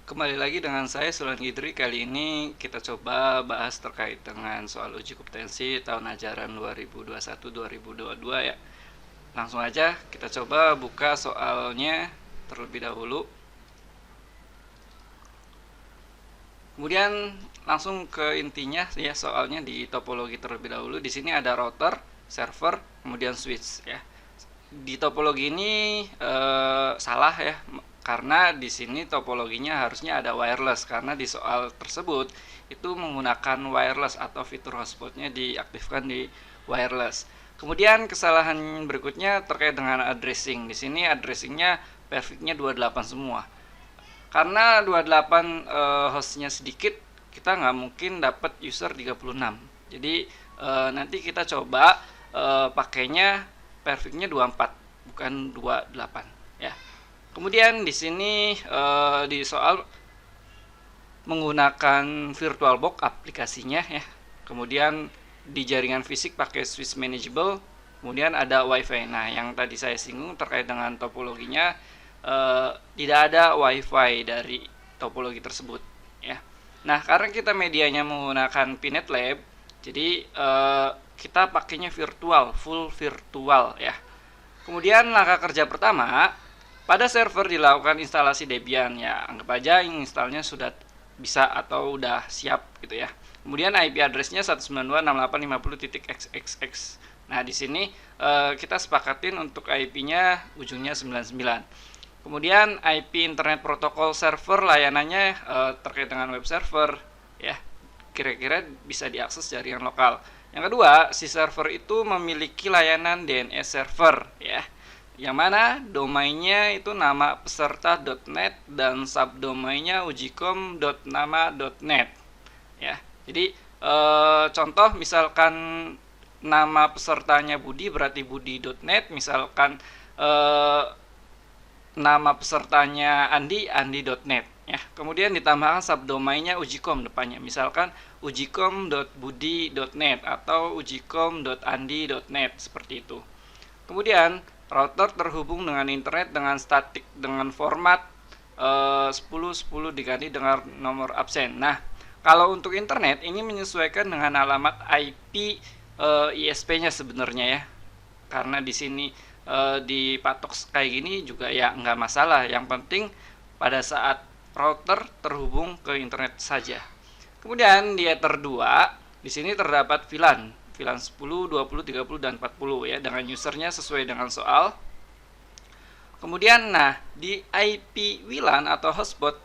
Kembali lagi dengan saya Sulan Gidri. Kali ini kita coba bahas terkait dengan soal uji kompetensi tahun ajaran 2021-2022 ya. Langsung aja kita coba buka soalnya terlebih dahulu. Kemudian langsung ke intinya ya, soalnya di topologi terlebih dahulu. Di sini ada router, server, kemudian switch ya. Di topologi ini salah ya, karena di sini topologinya harusnya ada wireless, karena di soal tersebut itu menggunakan wireless atau fitur hotspotnya diaktifkan di wireless. Kemudian kesalahan berikutnya terkait dengan addressing. Di sini addressingnya perfectnya 28 semua. Karena 28 hostnya sedikit, kita nggak mungkin dapat user 36. Jadi nanti kita coba pakainya perfectnya 24 bukan 28 ya. Kemudian di sini di soal menggunakan VirtualBox aplikasinya ya. Kemudian di jaringan fisik pakai switch manageable, kemudian ada WiFi. Nah, yang tadi saya singgung terkait dengan topologinya, tidak ada WiFi dari topologi tersebut ya. Nah, karena kita medianya menggunakan Pinet Lab, jadi kita pakainya full virtual ya. Kemudian langkah kerja pertama, pada server dilakukan instalasi Debian ya. Anggap aja installnya sudah bisa atau udah siap gitu ya. Kemudian IP address-nya 192.6850.xxx. Nah, di sini kita sepakatin untuk IP-nya ujungnya 99. Kemudian IP internet protokol server layanannya terkait dengan web server ya. Kira-kira bisa diakses jaringan lokal. Yang kedua, si server itu memiliki layanan DNS server ya. Yang mana domainnya itu nama peserta.net dan subdomainnya ujicom.nama.net ya. Jadi contoh misalkan nama pesertanya Budi berarti budi.net, misalkan nama pesertanya andi.net ya. Kemudian ditambahkan subdomainnya ujicom depannya, misalkan ujicom.budi.net atau ujicom.andi.net seperti itu. Kemudian router terhubung dengan internet dengan statik dengan format 1010 diganti dengan nomor absen. Nah, kalau untuk internet ini menyesuaikan dengan alamat IP ISP-nya sebenarnya ya. Karena di sini dipatok kayak gini juga ya nggak masalah. Yang penting pada saat router terhubung ke internet saja. Kemudian di Ether 2 di sini terdapat VLAN 10, 20, 30 dan 40 ya, dengan usernya sesuai dengan soal. Kemudian nah, di IP WLAN atau hotspot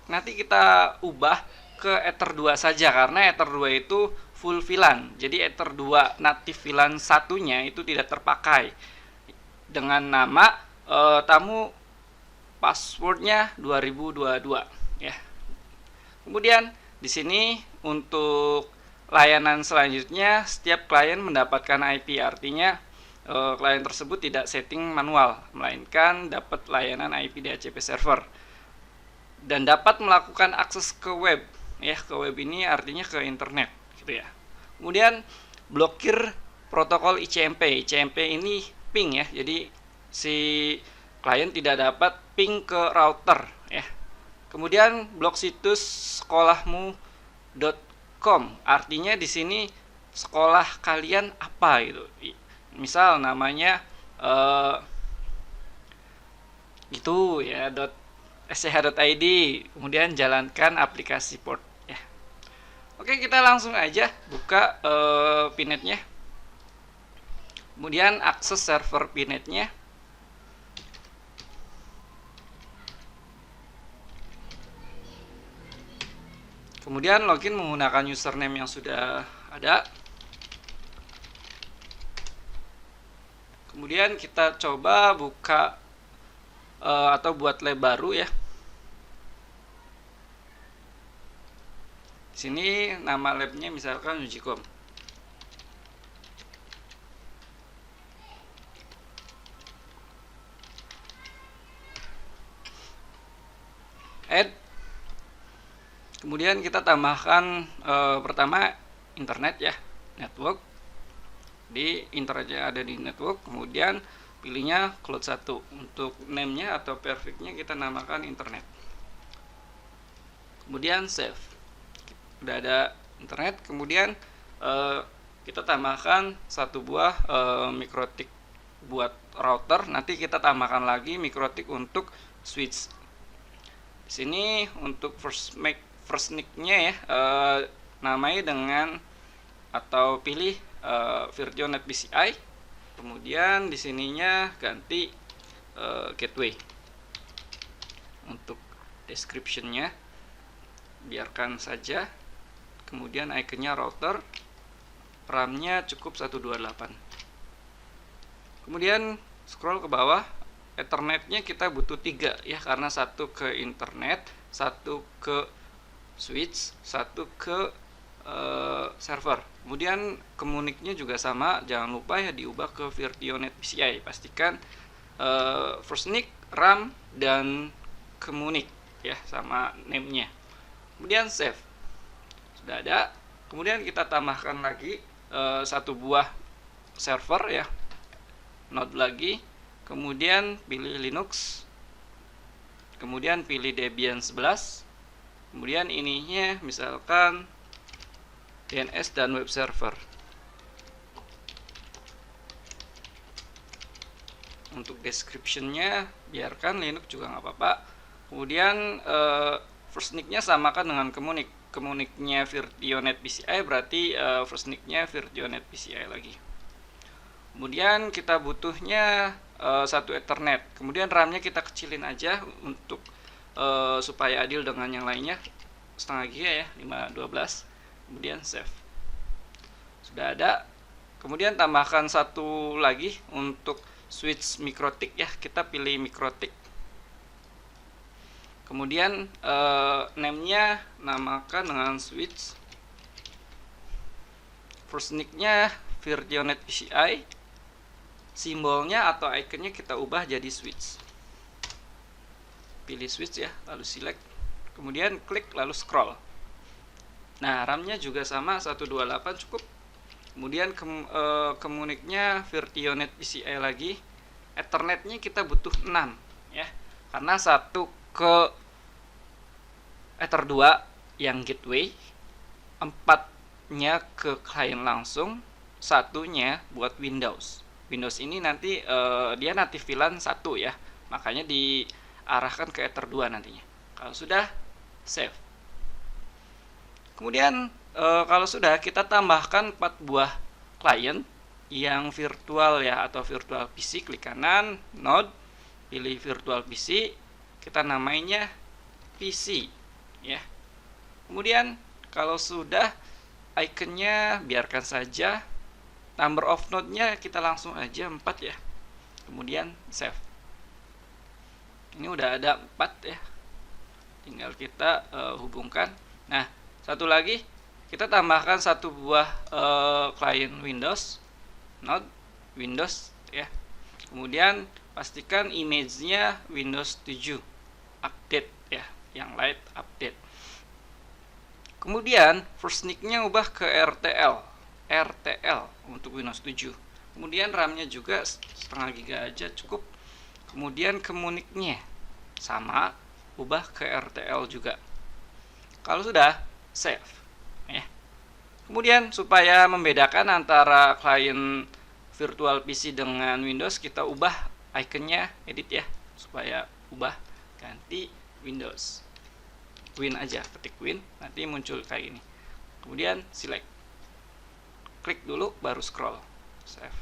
nanti kita ubah ke Ether 2 saja, karena Ether 2 itu full VLAN. Jadi Ether 2 native VLAN satunya itu tidak terpakai dengan nama tamu passwordnya 2022 ya. Kemudian di sini untuk layanan selanjutnya, setiap klien mendapatkan IP, artinya klien tersebut tidak setting manual, melainkan dapat layanan IP DHCP server dan dapat melakukan akses ke web ya. Ke web ini artinya ke internet gitu ya. Kemudian blokir protokol ICMP. ICMP ini ping ya, jadi si klien tidak dapat ping ke router ya. Kemudian blok situs sekolahmu.com, artinya di sini sekolah kalian apa gitu. Misal namanya itu ya .sch.id, kemudian jalankan aplikasi port ya. Oke, kita langsung aja buka pinetnya. Kemudian akses server pinetnya. Kemudian login menggunakan username yang sudah ada. Kemudian kita coba buka atau buat lab baru ya. Di sini nama labnya misalkan Ujicom. Add. Kemudian kita tambahkan pertama internet ya, network. Di internet yang ada di network, kemudian pilihnya cloud 1. Untuk name-nya atau perfect-nya kita namakan internet. kemudian save. Udah ada internet, kemudian kita tambahkan satu buah mikrotik buat router. Nanti kita tambahkan lagi mikrotik untuk switch. Di sini untuk first NIC-nya ya, namai dengan atau pilih VirtualNet PCI. Kemudian di sininya ganti gateway. Untuk description-nya biarkan saja. Kemudian ikonnya router, RAM-nya cukup 128. Kemudian scroll ke bawah, Ethernet-nya kita butuh 3 ya, karena satu ke internet, satu ke switch, satu ke server. Kemudian komuniknya juga sama, jangan lupa ya diubah ke VirtualNet PCI. Pastikan first NIC, RAM, dan komunik ya sama name-nya. Kemudian save. Sudah ada. Kemudian kita tambahkan lagi satu buah server ya, node lagi. Kemudian pilih Linux, kemudian pilih Debian 11, kemudian ininya misalkan DNS dan web server. Untuk description-nya biarkan Linux juga nggak apa-apa. Kemudian first NIC-nya samakan dengan komuniknya VirtualNet PCI, berarti first NIC-nya VirtualNet PCI lagi. Kemudian kita butuhnya satu Ethernet. Kemudian RAM-nya kita kecilin aja untuk supaya adil dengan yang lainnya, setengah giga ya, 512. Kemudian save. Sudah ada. Kemudian tambahkan satu lagi untuk switch mikrotik ya, kita pilih mikrotik. Kemudian name-nya namakan dengan switch. First NIC-nya VirtualNet PCI. Simbolnya atau ikonnya kita ubah jadi switch. Pilih switch ya, lalu select. Kemudian klik lalu scroll. Nah, RAM-nya juga sama 128 cukup. Kemudian komuniknya VirtualNet PCI lagi. Ethernet-nya kita butuh 6 ya. Karena satu ke Ether 2 yang gateway, 4-nya ke klien langsung, satunya buat Windows. Windows ini nanti dia native VLAN 1 ya, makanya diarahkan ke Ether 2 nantinya. Kalau sudah, save. Kemudian kalau sudah, kita tambahkan 4 buah klien yang virtual ya, atau virtual PC. Klik kanan, node, pilih virtual PC, kita namainya PC ya. Kemudian kalau sudah, ikonnya biarkan saja. Number of node-nya kita langsung aja 4 ya. Kemudian save. Ini udah ada 4 ya. Tinggal kita hubungkan. Nah, satu lagi kita tambahkan satu buah klien Windows, node Windows ya. Kemudian pastikan image-nya Windows 7 update ya, yang light update. Kemudian first NIC-nya ubah ke RTL untuk Windows 7. Kemudian RAM-nya juga setengah giga aja cukup. Kemudian komuniknya sama, ubah ke RTL juga. Kalau sudah, save ya. Kemudian supaya membedakan antara klien virtual PC dengan Windows, kita ubah ikonnya, edit ya, supaya ubah, ganti Windows. Win aja, ketik Win, nanti muncul kayak gini. Kemudian select. Klik dulu baru scroll, save.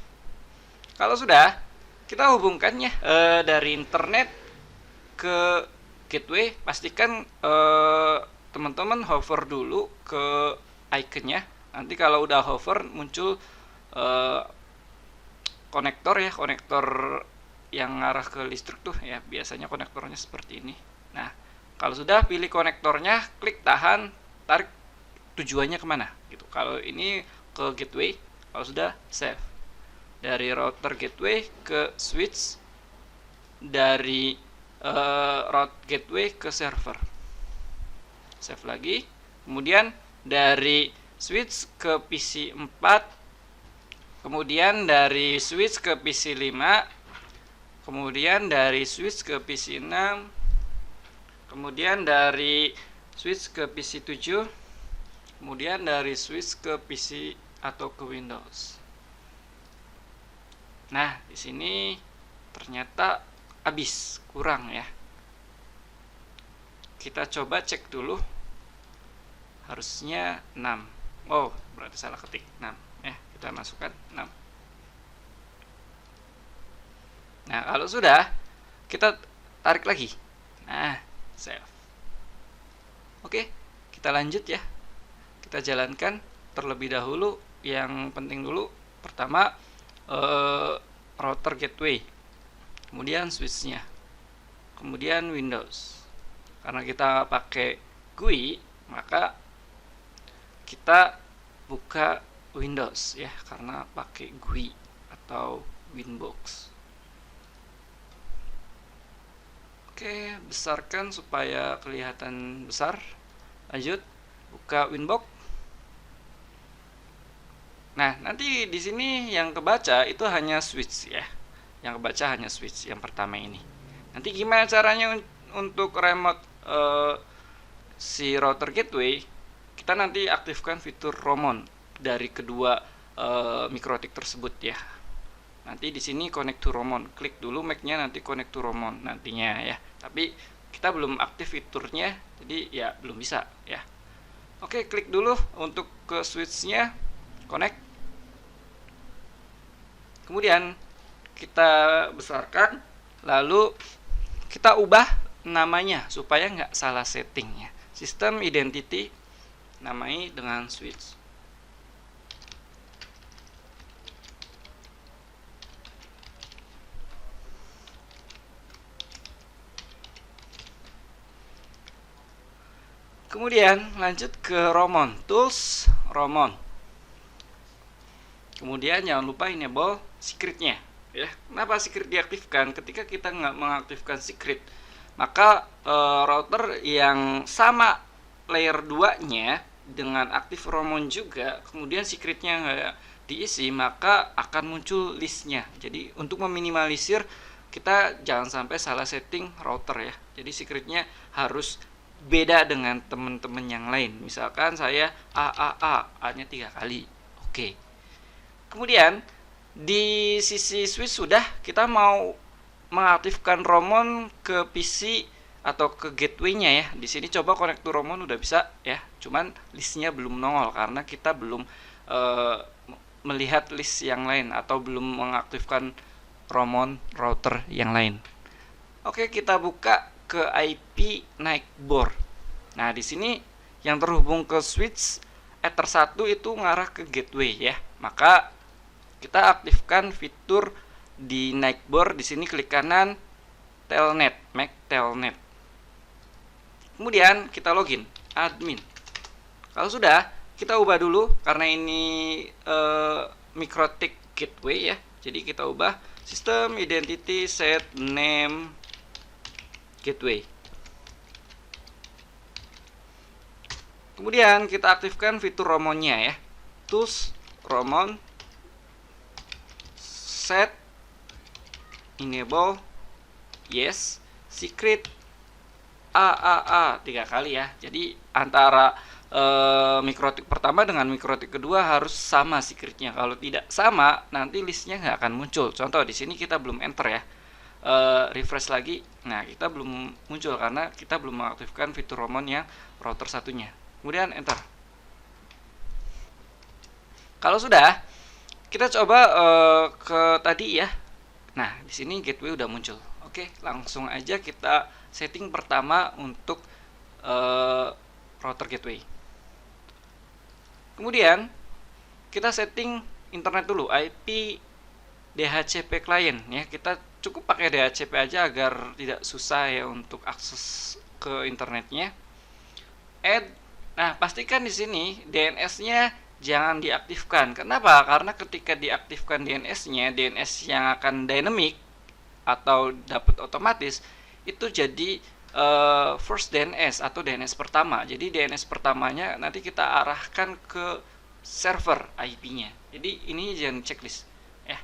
Kalau sudah, kita hubungkannya dari internet ke gateway. Pastikan teman-teman hover dulu ke ikonnya. Nanti kalau udah hover muncul konektor ya, konektor yang ngarah ke listrik tuh ya, biasanya konektornya seperti ini. Nah, kalau sudah pilih konektornya, klik tahan, tarik tujuannya kemana gitu. Kalau ini ke gateway, kalau sudah save. Dari router gateway ke switch, dari route gateway ke server, save lagi. Kemudian dari switch ke PC 4, kemudian dari switch ke PC 5, kemudian dari switch ke PC 6, kemudian dari switch ke PC 7, kemudian dari switch ke PC atau ke Windows. Nah, di sini ternyata habis, kurang ya. Kita coba cek dulu. Harusnya 6. Oh, berarti salah ketik 6 ya. Kita masukkan 6. Nah, kalau sudah, kita tarik lagi. Nah, save. Oke, kita lanjut ya. Kita jalankan terlebih dahulu. Yang penting dulu, pertama router gateway, kemudian switchnya, kemudian Windows. Karena kita pakai GUI, maka kita buka Windows ya, karena pakai GUI atau Winbox. Oke, besarkan supaya kelihatan besar. Lanjut, buka Winbox. Nah, nanti di sini yang kebaca itu hanya switch ya. Yang kebaca hanya switch yang pertama ini. Nanti gimana caranya untuk remote si router gateway? Kita nanti aktifkan fitur Romon dari kedua mikrotik tersebut ya. Nanti di sini connect to Romon, klik dulu Mac-nya, nanti connect to Romon nantinya ya. Tapi kita belum aktif fiturnya, jadi ya belum bisa ya. Oke, klik dulu untuk ke switch-nya, connect. Kemudian kita besarkan, lalu kita ubah namanya supaya nggak salah settingnya. Sistem identity, namai dengan switch. Kemudian lanjut ke Romon, tools Romon. Kemudian jangan lupa enable secretnya ya. Kenapa secret diaktifkan? Ketika kita nggak mengaktifkan secret, maka router yang sama layer 2 nya dengan aktif Romon juga, kemudian secretnya nggak diisi, maka akan muncul listnya. Jadi untuk meminimalisir, kita jangan sampai salah setting router ya. Jadi secretnya harus beda dengan teman-teman yang lain. Misalkan saya A nya 3 kali. Oke. Kemudian di sisi switch sudah, kita mau mengaktifkan Romon ke PC atau ke gateway-nya ya. Di sini coba connect to Romon udah bisa ya. Cuman listnya belum nongol karena kita belum melihat list yang lain atau belum mengaktifkan Romon router yang lain. Oke, kita buka ke IP naik board. Nah, di sini yang terhubung ke switch Ether 1 itu ngarah ke gateway ya. Maka kita aktifkan fitur di naik board. Di sini klik kanan telnet, make telnet. Kemudian kita login admin. Kalau sudah, kita ubah dulu karena ini mikrotik gateway ya. Jadi kita ubah sistem identity set name gateway. Kemudian kita aktifkan fitur Romonnya ya. Tools Romon, set enable yes, secret AAA 3 kali ya. Jadi antara mikrotik pertama dengan mikrotik kedua harus sama secretnya. Kalau tidak sama, nanti listnya nggak akan muncul. Contoh di sini kita belum enter ya. Refresh lagi. Nah, kita belum muncul karena kita belum mengaktifkan fitur Romon yang router satunya. Kemudian enter. Kalau sudah, kita coba ke tadi ya. Nah, di sini gateway udah muncul. Oke, langsung aja kita setting pertama untuk router gateway. Kemudian kita setting internet dulu, IP DHCP client ya. Kita cukup pakai DHCP aja agar tidak susah ya untuk akses ke internetnya. Add. Nah, pastikan di sini DNS-nya jangan diaktifkan. Kenapa? Karena ketika diaktifkan DNS-nya, DNS yang akan dynamic atau dapat otomatis itu jadi first DNS atau DNS pertama. Jadi DNS pertamanya nanti kita arahkan ke server IP-nya. Jadi ini jangan checklist ya.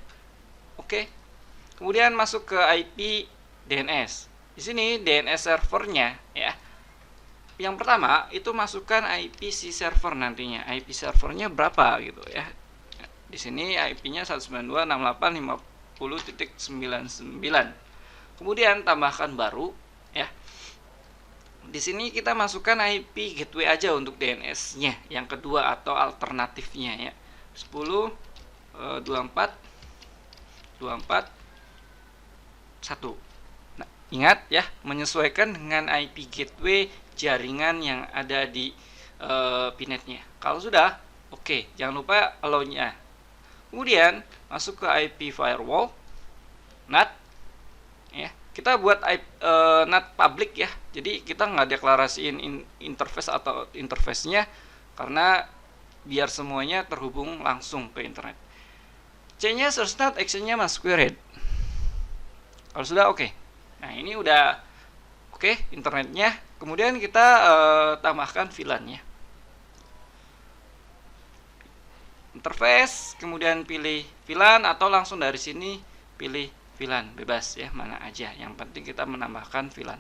Oke. Kemudian masuk ke IP DNS. Di sini DNS servernya ya. yang pertama itu masukkan IP si server nantinya. IP servernya berapa gitu ya. Di sini IP-nya 192.168.50.99. Kemudian tambahkan baru ya. Di sini kita masukkan IP gateway aja untuk DNS-nya yang kedua atau alternatifnya ya. 10 24 24 1. Nah, ingat ya, menyesuaikan dengan IP gateway jaringan yang ada di pinetnya. Kalau sudah, oke, jangan lupa allow-nya. Kemudian masuk ke IP firewall, NAT, ya. Kita buat NAT public ya. Jadi kita nggak deklarasiin interface atau interface-nya karena biar semuanya terhubung langsung ke internet. C-nya source NAT, action-nya masquerade. Kalau sudah oke. Nah, ini udah oke internetnya. Kemudian kita tambahkan VLAN-nya. Interface, kemudian pilih VLAN atau langsung dari sini pilih VLAN, bebas ya, mana aja. Yang penting kita menambahkan VLAN.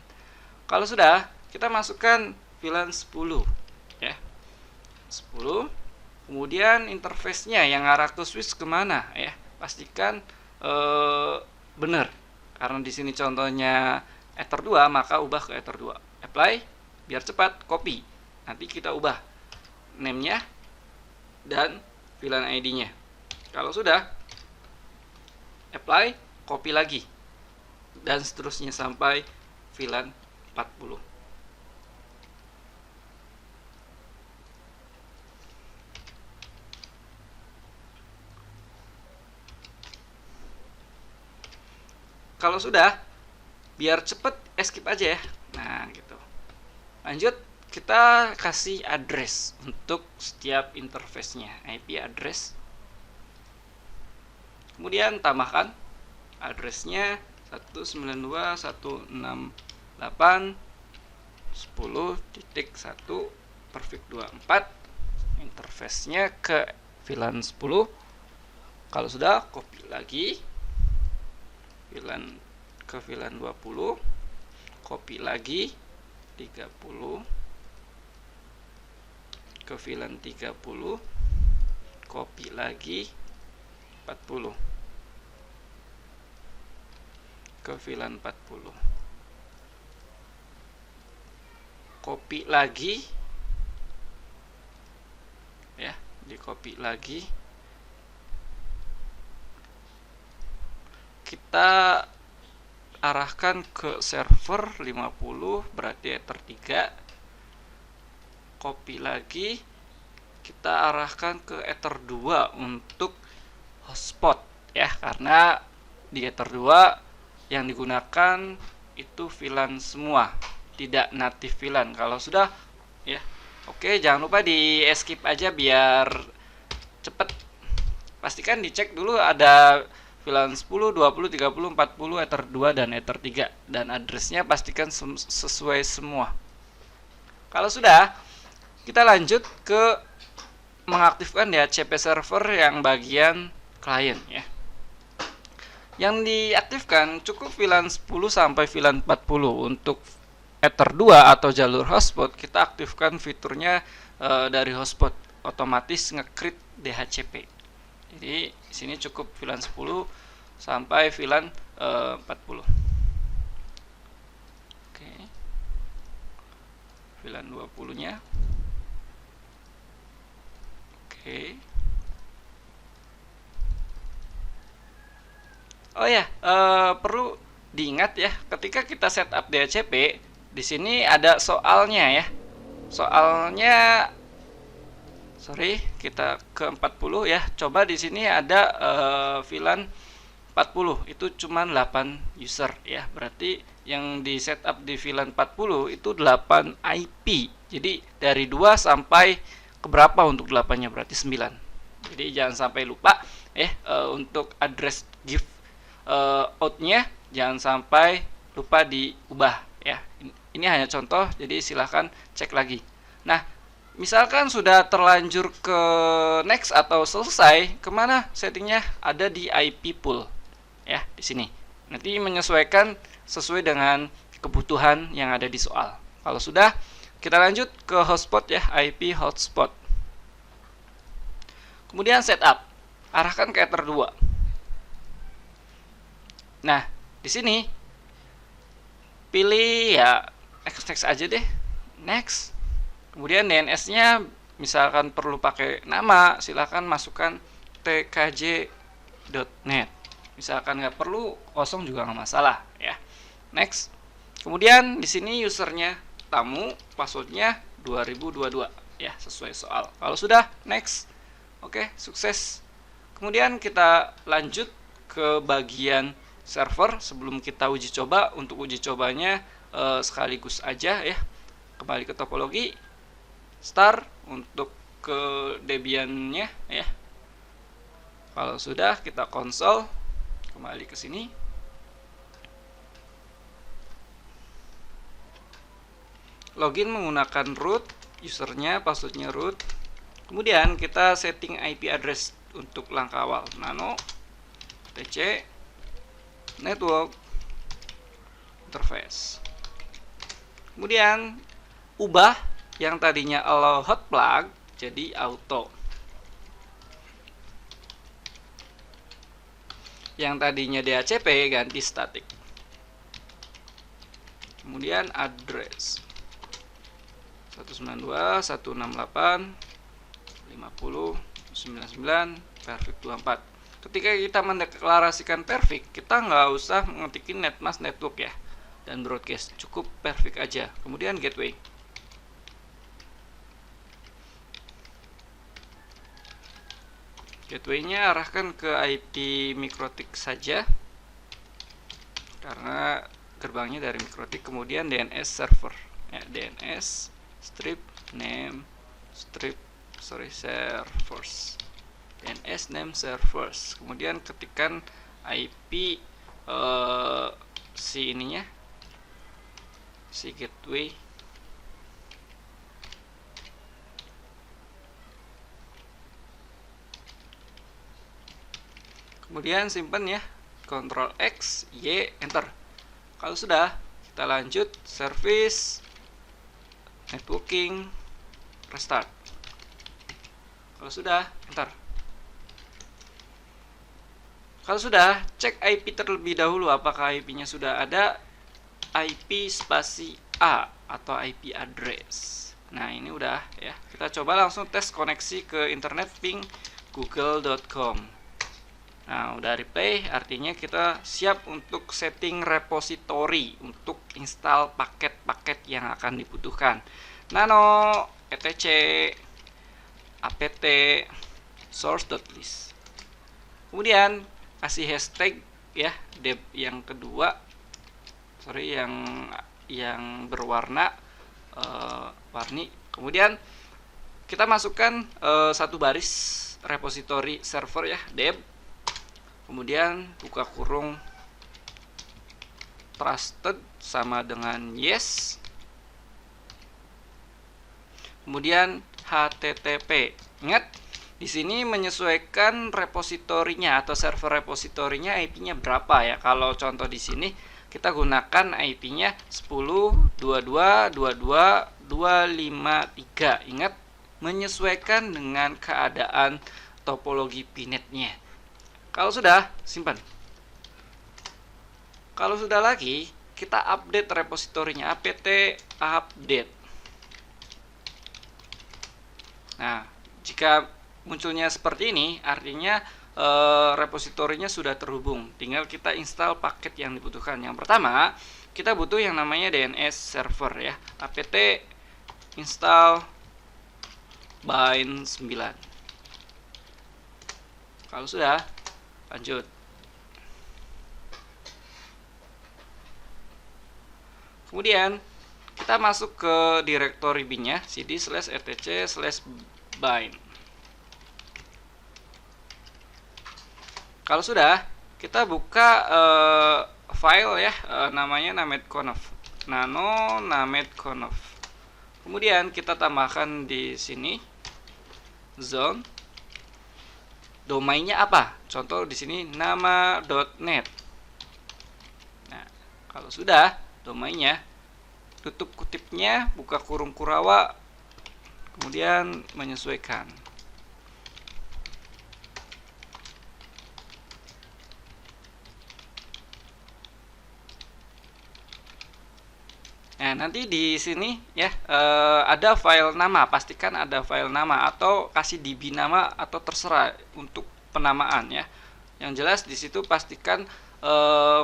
Kalau sudah, kita masukkan VLAN 10 ya. 10. Kemudian interface-nya yang arah ke switch kemana ya. Pastikan benar. Karena di sini contohnya Ether 2, maka ubah ke Ether 2. Apply, biar cepat, copy. Nanti kita ubah name-nya dan VLAN ID-nya. Kalau sudah, apply, copy lagi. Dan seterusnya sampai VLAN 40. Kalau sudah, biar cepet escape aja ya. Nah, gitu. Lanjut, kita kasih address untuk setiap interface-nya, IP address. Kemudian tambahkan address-nya 192.168.10.1 perfect 24. Interface-nya ke VLAN 10. Kalau sudah, copy lagi. VLAN ke VLAN 20, copy lagi 30 ke VLAN 30, copy lagi 40 ke VLAN 40, copy lagi ya, di copy lagi. Kita arahkan ke server 50, berarti Ether 3. Copy lagi, kita arahkan ke Ether 2 untuk hotspot ya, karena di Ether 2 yang digunakan itu VLAN semua, tidak native VLAN. Kalau sudah ya, oke, jangan lupa di escape aja biar cepet. Pastikan dicek dulu ada VLAN 10, 20, 30, 40, Ether 2, dan Ether 3. Dan addressnya pastikan sesuai semua. Kalau sudah, kita lanjut ke mengaktifkan DHCP server yang bagian klien ya. Yang diaktifkan cukup VLAN 10 sampai VLAN 40. Untuk Ether 2 atau jalur hotspot, kita aktifkan fiturnya dari hotspot, otomatis nge-create DHCP. Jadi di sini cukup VLAN 10 sampai VLAN 40. Oke. VLAN 20-nya. Oke. Oh ya, perlu diingat ya, ketika kita setup DHCP, di sini ada soalnya ya. Soalnya kita ke 40 ya. Coba di sini ada VLAN 40, itu cuma 8 user ya. Berarti yang di setup di VLAN 40 itu 8 IP. Jadi dari 2 sampai ke berapa untuk 8-nya, berarti 9. Jadi jangan sampai lupa ya, untuk address give out-nya jangan sampai lupa diubah ya. Ini hanya contoh, jadi silahkan cek lagi. Nah, misalkan sudah terlanjur ke next atau selesai, kemana settingnya? Ada di IP pool ya, di sini. Nanti menyesuaikan sesuai dengan kebutuhan yang ada di soal. Kalau sudah, Kita lanjut ke hotspot ya, IP hotspot. Kemudian setup, arahkan ke Ether 2. Nah, di sini pilih ya next aja deh. Next. Kemudian DNS-nya misalkan perlu pakai nama, silahkan masukkan tkj.net. Misalkan nggak perlu, kosong juga nggak masalah ya. Next. Kemudian di sini usernya tamu, passwordnya 2022 ya, sesuai soal. Kalau sudah, next. Oke, sukses. Kemudian kita lanjut ke bagian server. Sebelum kita uji coba, untuk uji cobanya sekaligus aja ya. Kembali ke topologi, start untuk ke Debian-nya ya. Kalau sudah, kita konsol, kembali ke sini. Login menggunakan root, usernya, passwordnya root. Kemudian kita setting IP address untuk langkah awal, nano, tc, network, interface. Kemudian ubah yang tadinya allow hot plug jadi auto. Yang tadinya DHCP ganti static. Kemudian address 192.168.50.99 perfect 24. Ketika kita mendeklarasikan perfect, kita nggak usah mengetikin netmask network ya, dan broadcast, cukup perfect aja. Kemudian gateway. Gateway-nya arahkan ke IP MikroTik saja, karena gerbangnya dari MikroTik. Kemudian DNS server ya, DNS strip name servers, DNS name servers. Kemudian ketikkan IP si ininya, si gateway. Kemudian simpan ya, Ctrl X, Y, enter. Kalau sudah, kita lanjut service, networking, restart. Kalau sudah, enter. Kalau sudah, cek IP terlebih dahulu apakah IP-nya sudah ada, IP spasi A atau IP address. Nah, ini udah ya. Kita coba langsung tes koneksi ke internet ping google.com. Nah, udah replay, artinya kita siap untuk setting repository untuk install paket-paket yang akan dibutuhkan. Nano, etc, apt, source.list. Kemudian kasih hashtag ya, deb yang kedua, yang berwarna warni. Kemudian kita masukkan satu baris repository server ya, deb. Kemudian buka kurung trusted sama dengan yes. Kemudian HTTP. Ingat, di sini menyesuaikan repositorinya atau server repositorinya IP-nya berapa ya. Kalau contoh di sini kita gunakan IP-nya 10.22.22.253. Ingat, menyesuaikan dengan keadaan topologi pinetnya. Kalau sudah, simpan. Kalau sudah lagi, kita update repositorinya, apt update. Nah, jika munculnya seperti ini, artinya repositorinya sudah terhubung. Tinggal kita install paket yang dibutuhkan. Yang pertama, kita butuh yang namanya DNS server ya, apt install bind 9. Kalau sudah, lanjut. Kemudian kita masuk ke directory bin-nya, cd/etc/bind. Kalau sudah, kita buka file ya, namanya named.conf, nano named.conf. Kemudian kita tambahkan di sini zone. Domainnya apa? Contoh di sini nama.net. Nah, kalau sudah, domainnya tutup kutipnya, buka kurung kurawa, kemudian menyesuaikan. Nah, nanti di sini ya ada file nama, pastikan ada file nama atau kasih DB nama atau terserah untuk penamaan ya. Yang jelas di situ pastikan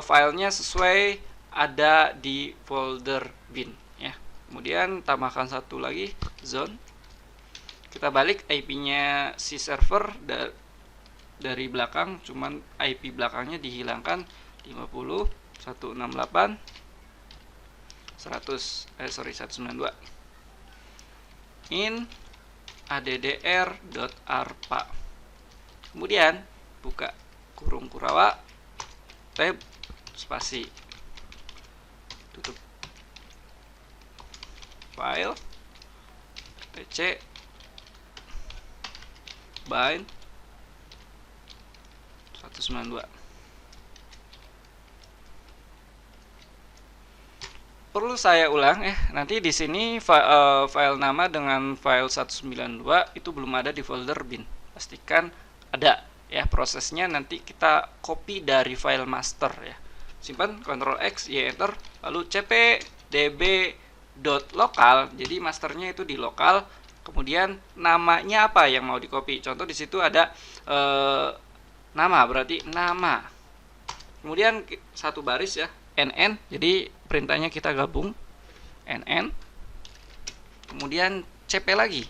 filenya sesuai ada di folder bin ya. Kemudian tambahkan satu lagi zone. Kita balik IP-nya si server dari belakang, cuman IP belakangnya dihilangkan 50 168 192 in addr.arpa. Kemudian buka kurung kurawa, tab, spasi, tutup file, tc, bind 192. Perlu saya ulang ya, nanti di sini file nama dengan file 192 itu belum ada di folder bin. Pastikan ada ya, prosesnya nanti kita copy dari file master ya. Simpan, Ctrl X, Y enter, lalu cp db.local. Jadi masternya itu di lokal. Kemudian namanya apa yang mau di copy? Contoh di situ ada nama, berarti nama. Kemudian satu baris ya, nn, jadi perintahnya kita gabung nn, kemudian cp lagi,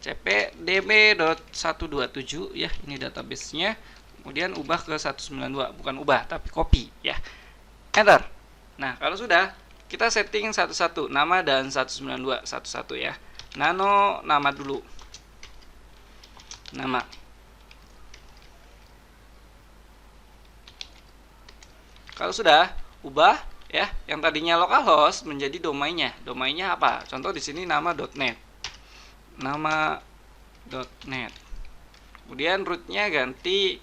cp db.127 ya, ini database-nya, kemudian ubah ke 192, bukan ubah tapi copy ya, enter. Nah, kalau sudah, kita setting satu-satu nama dan 192 satu-satu ya. Nano nama dulu, nama. Kalau sudah, ubah ya, yang tadinya localhost menjadi domainnya. Domainnya apa? Contoh di sini nama.net. Nama.net. Kemudian rootnya ganti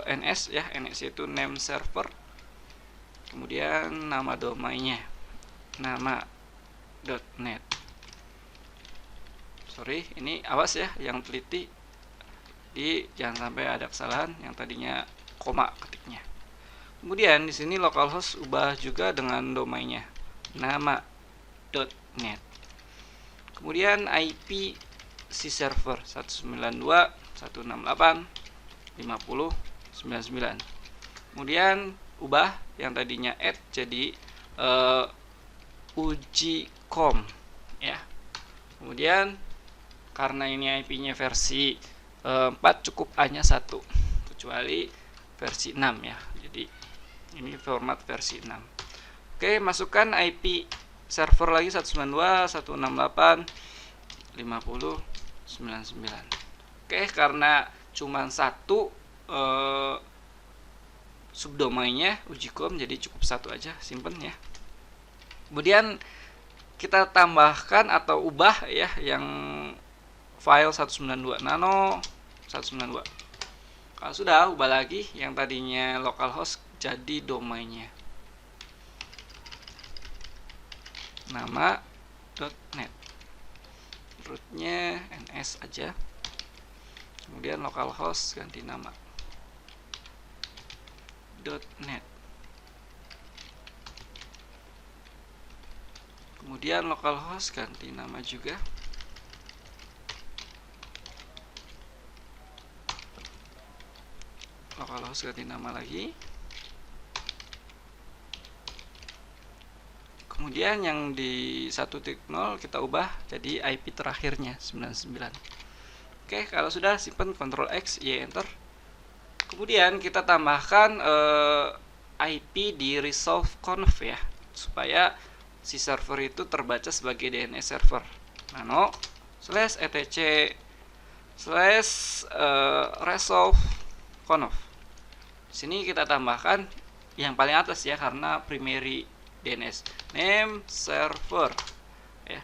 ns ya, ns itu name server. Kemudian nama domainnya nama.net. Sorry, ini awas ya yang teliti, jangan sampai ada kesalahan yang tadinya koma ketiknya. Kemudian di sini localhost ubah juga dengan domainnya nama.net. Kemudian IP si server 192.168.50.99. Kemudian ubah yang tadinya add jadi ujicom ya. Kemudian karena ini IP-nya versi 4 cukup hanya 1, kecuali versi 6 ya. Jadi ini format versi 6. Oke, masukkan IP server lagi 192.168.50.99. Oke, karena cuma satu subdomainnya ujicom, jadi cukup satu aja, simpen ya. Kemudian kita tambahkan atau ubah ya yang file 192 nano 192. Kalau sudah, ubah lagi yang tadinya localhost jadi domainnya nama.net, rootnya ns aja, kemudian localhost ganti nama .net, kemudian localhost ganti nama juga, localhost ganti nama lagi. Kemudian yang di 1.0 kita ubah jadi IP terakhirnya 99. Oke, kalau sudah simpan, Ctrl X, Y enter. Kemudian kita tambahkan IP di resolve conf ya, supaya si server itu terbaca sebagai DNS server. Nano /etc /resolve conf. Sini kita tambahkan yang paling atas ya, karena primary DNS name server ya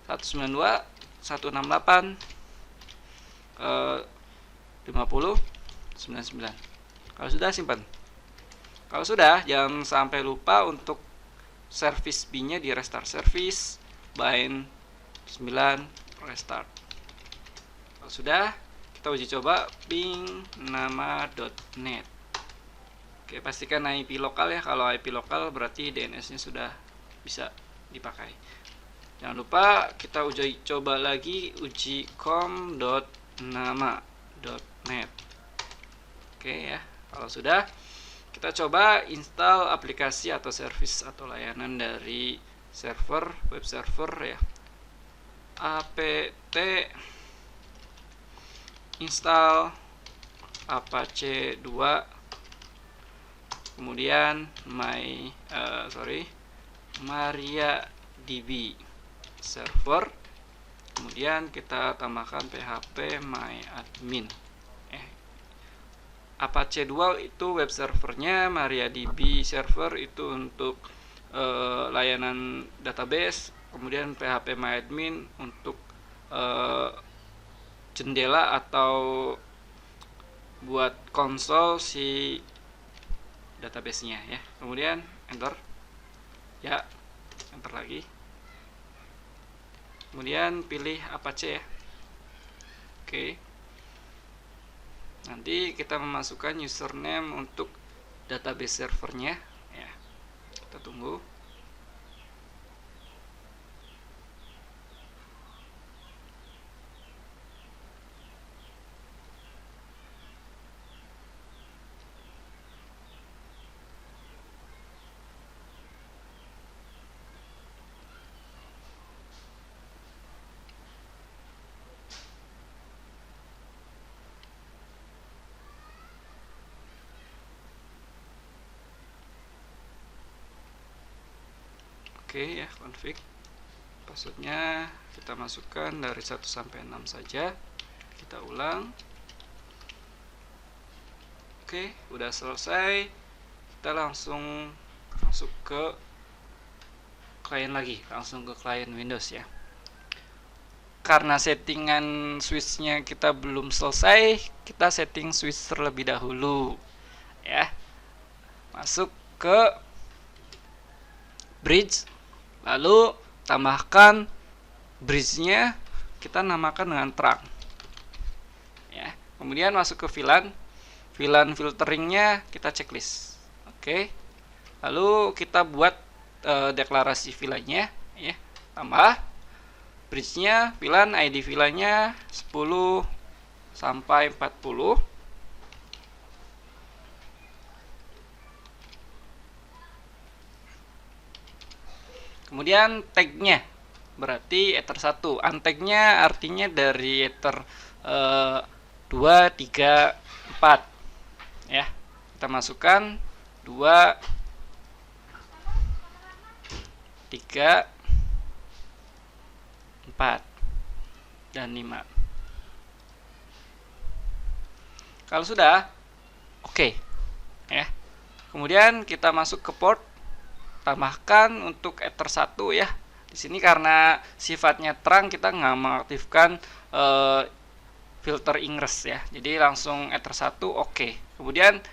192.168.50.99. Kalau sudah, simpan. Kalau sudah, jangan sampai lupa untuk service B-nya di restart service, bind 9 restart. Kalau sudah, kita uji coba ping nama.net. Oke, pastikan IP lokal ya. Kalau IP lokal berarti DNS-nya sudah bisa dipakai. Jangan lupa kita uji coba lagi uji com.nama.net. Oke ya, kalau sudah, kita coba install aplikasi atau service atau layanan dari server, web server ya. apt install Apache 2, kemudian MariaDB server, kemudian kita tambahkan php myadmin. Apache 2 itu web servernya, MariaDB server itu untuk layanan database, kemudian php myadmin untuk jendela atau buat konsol si database-nya ya. Kemudian enter. Ya, enter lagi. Kemudian pilih Apache ya. Oke. Nanti kita memasukkan username untuk database servernya ya. Kita tunggu. Oke ya, config. Passwordnya kita masukkan dari 1 sampai 6 saja. Kita ulang. Oke, udah selesai. Kita langsung masuk ke klien lagi, langsung ke klien Windows ya. Karena settingan switchnya kita belum selesai, kita setting switch terlebih dahulu ya. Masuk ke bridge, lalu tambahkan bridge-nya, kita namakan dengan terang ya. Kemudian masuk ke VLAN filteringnya kita checklist. Oke, lalu kita buat deklarasi VLAN-nya ya. Tambah bridge-nya, VLAN ID VLAN-nya 10 sampai 40. Kemudian tag-nya berarti ether 1. Untag-nya artinya dari ether 2, 3, 4 ya. Kita masukkan 2, 3, 4 dan 5. Kalau sudah, oke ya. Kemudian kita masuk ke port, tambahkan untuk ether 1 ya. Di sini karena sifatnya terang, kita nggak mengaktifkan filter ingress ya. Jadi langsung ether 1 oke. Kemudian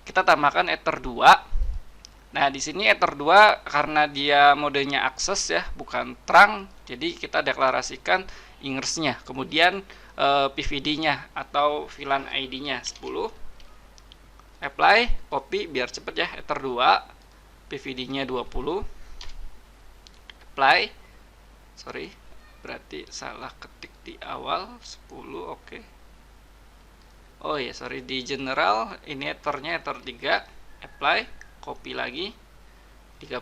kita tambahkan ether 2. Nah, di sini ether 2 karena dia modenya akses ya, bukan terang, jadi kita deklarasikan ingress-nya. Kemudian PVD-nya atau VLAN ID-nya 10. Apply, copy biar cepet ya, ether 2. PVD-nya 20. Apply. Sorry, berarti salah ketik di awal 10. Oke. Oh ya, sorry, di general ini ethernya ether 3. Apply, copy lagi 30.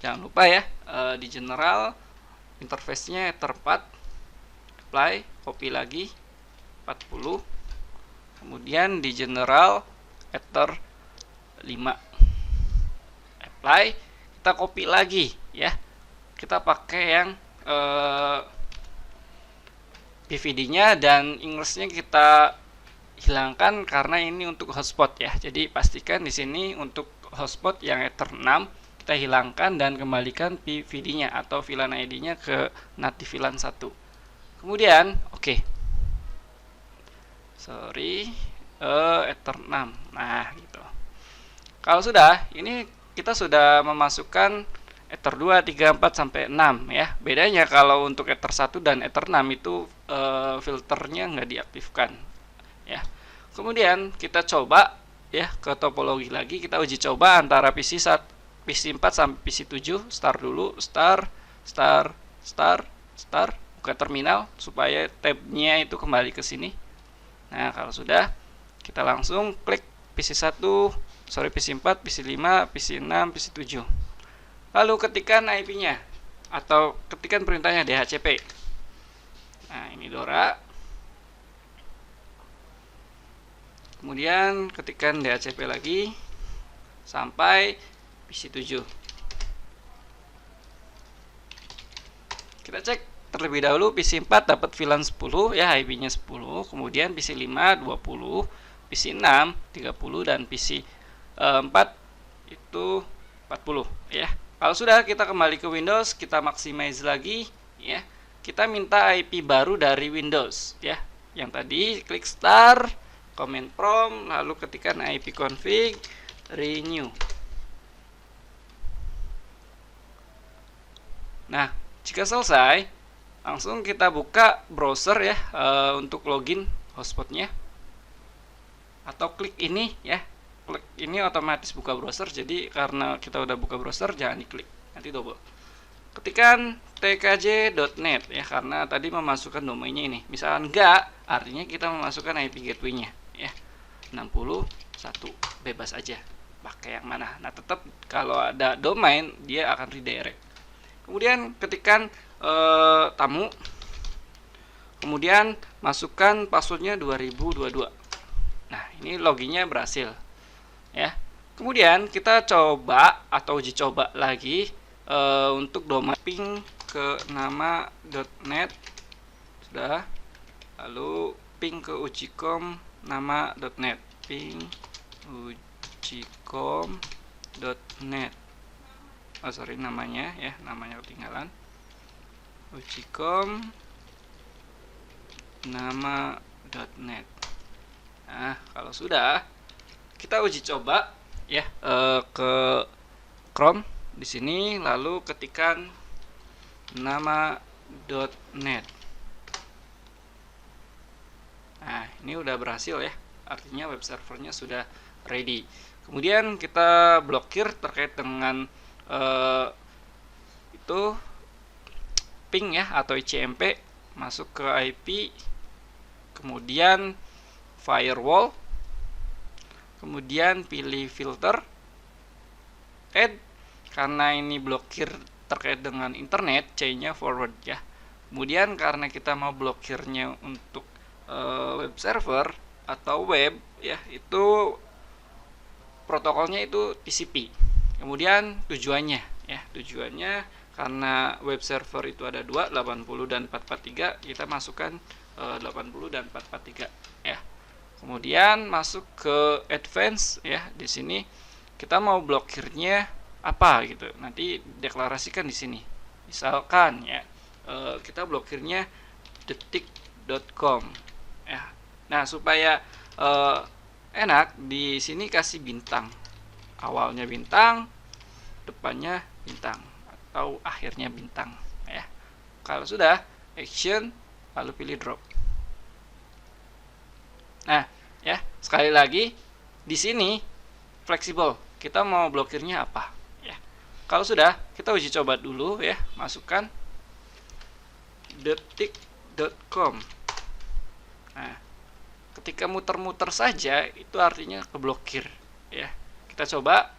Jangan lupa ya, di general interface-nya ether 4. Apply, copy lagi 40. Kemudian di general ether 5. Apply, kita copy lagi ya. Kita pakai yang PVD-nya dan ingress-nya kita hilangkan karena ini untuk hotspot ya. Jadi pastikan di sini untuk hotspot yang ether 6 kita hilangkan dan kembalikan PVD-nya atau VLAN ID-nya ke native VLAN 1. Kemudian oke. Sorry, ether 6. Nah, gitu. Kalau sudah, ini kita sudah memasukkan Ether 2, 3, 4 sampai 6 ya. Bedanya kalau untuk Ether 1 dan Ether 6 itu filternya nggak diaktifkan ya. Kemudian kita coba ya ke topologi lagi, kita uji coba antara PC 4 sampai PC 7. Start dulu, start, buka terminal supaya tabnya itu kembali ke sini. Nah, kalau sudah, kita langsung klik PC 4, PC 5, PC 6, PC 7. Lalu ketikkan IP-nya atau ketikkan perintahnya DHCP. Nah, ini Dora. Kemudian ketikkan DHCP lagi sampai PC 7. Kita cek terlebih dahulu PC 4 dapat VLAN 10 ya, IP-nya 10. Kemudian PC 5 20, PC 6 30 dan PC 4 itu 40 ya. Kalau sudah, kita kembali ke Windows, kita maximize lagi ya. Kita minta IP baru dari Windows ya. Yang tadi klik start, command prompt, lalu ketikkan IP config renew. Nah, jika selesai, langsung kita buka browser ya untuk login hotspotnya. Atau klik ini ya. Klik ini otomatis buka browser, jadi karena kita udah buka browser jangan diklik, nanti double. Ketikkan tkj.net ya, karena tadi memasukkan domainnya ini. Misalkan enggak, artinya kita memasukkan IP gateway-nya ya. 61, bebas aja pakai yang mana. Nah, tetap kalau ada domain dia akan redirect. Kemudian ketikkan tamu. Kemudian masukkan passwordnya 2022. Nah, ini loginnya berhasil ya. Kemudian kita coba atau uji coba lagi untuk domain ping ke nama.net sudah, lalu ping ke ujicom nama.net, ping ujicom.net. Namanya ya, namanya ketinggalan. Ujicom nama.net. Nah, kalau sudah, kita uji coba ya ke Chrome di sini, lalu ketikkan nama.net. Nah, ini udah berhasil ya, artinya web servernya sudah ready. Kemudian kita blokir terkait dengan itu ping ya atau ICMP, masuk ke IP, kemudian firewall, kemudian pilih filter, add, karena ini blokir terkait dengan internet, C-nya forward ya. Kemudian karena kita mau blokirnya untuk web server atau web ya, itu protokolnya itu TCP. Kemudian tujuannya ya, tujuannya karena web server itu ada 2, 80 dan 443, kita masukkan 80 dan 443 ya. Kemudian masuk ke advance ya, di sini kita mau blokirnya apa gitu, nanti deklarasikan di sini. Misalkan ya kita blokirnya detik.com ya. Nah, supaya enak, di sini kasih bintang, awalnya bintang, depannya bintang, atau akhirnya bintang ya. Kalau sudah, action, lalu pilih drop. Nah, ya, sekali lagi di sini fleksibel. Kita mau blokirnya apa ya. Kalau sudah, kita uji coba dulu ya, masukkan detik.com. Nah, ketika muter-muter saja itu artinya keblokir ya. Kita coba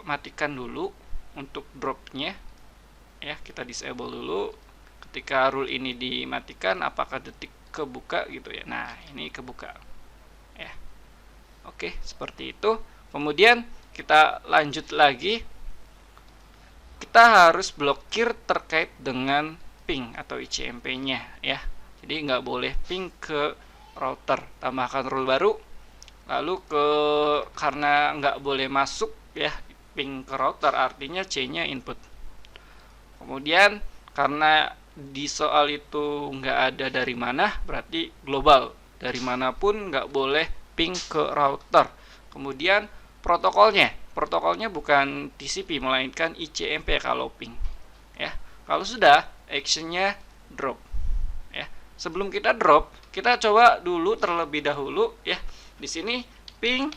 matikan dulu untuk dropnya ya, kita disable dulu. Ketika rule ini dimatikan, apakah detik kebuka gitu ya. Nah, ini kebuka ya. Oke, seperti itu. Kemudian kita lanjut lagi, kita harus blokir terkait dengan ping atau ICMP-nya ya. Jadi nggak boleh ping ke router, tambahkan rule baru. Lalu karena nggak boleh masuk ya ping ke router, artinya C-nya input. Kemudian karena di soal itu nggak ada dari mana, berarti global, dari manapun nggak boleh ping ke router. Kemudian protokolnya protokolnya bukan TCP melainkan ICMP kalau ping. Ya, kalau sudah actionnya drop. Ya, sebelum kita drop, kita coba dulu terlebih dahulu ya. Di sini ping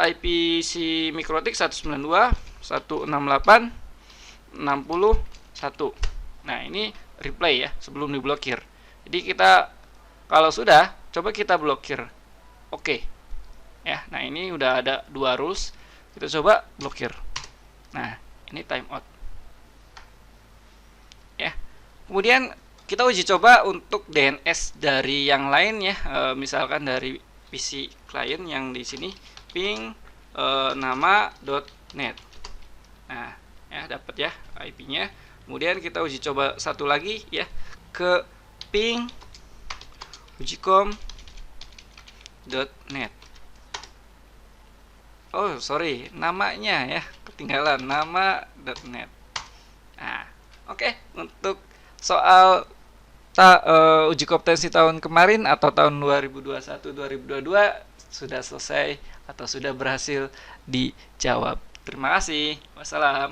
IPC MikroTik 192.168.60.1. Nah, ini replay ya sebelum diblokir. Jadi kita kalau sudah, coba kita blokir. Oke. Ya, nah ini udah ada 2 rules. Kita coba blokir. Nah, ini timeout. Ya. Kemudian kita uji coba untuk DNS dari yang lain ya. Misalkan dari PC client yang di sini ping nama.net. Nah, ya dapat ya IP-nya. Kemudian kita uji coba satu lagi ya ke ping ujicom.net. Oh, sorry, namanya ya ketinggalan, nama.net. Nah, oke, untuk soal uji kompetensi tahun kemarin atau tahun 2021-2022 sudah selesai atau sudah berhasil dijawab. Terima kasih. Wassalam.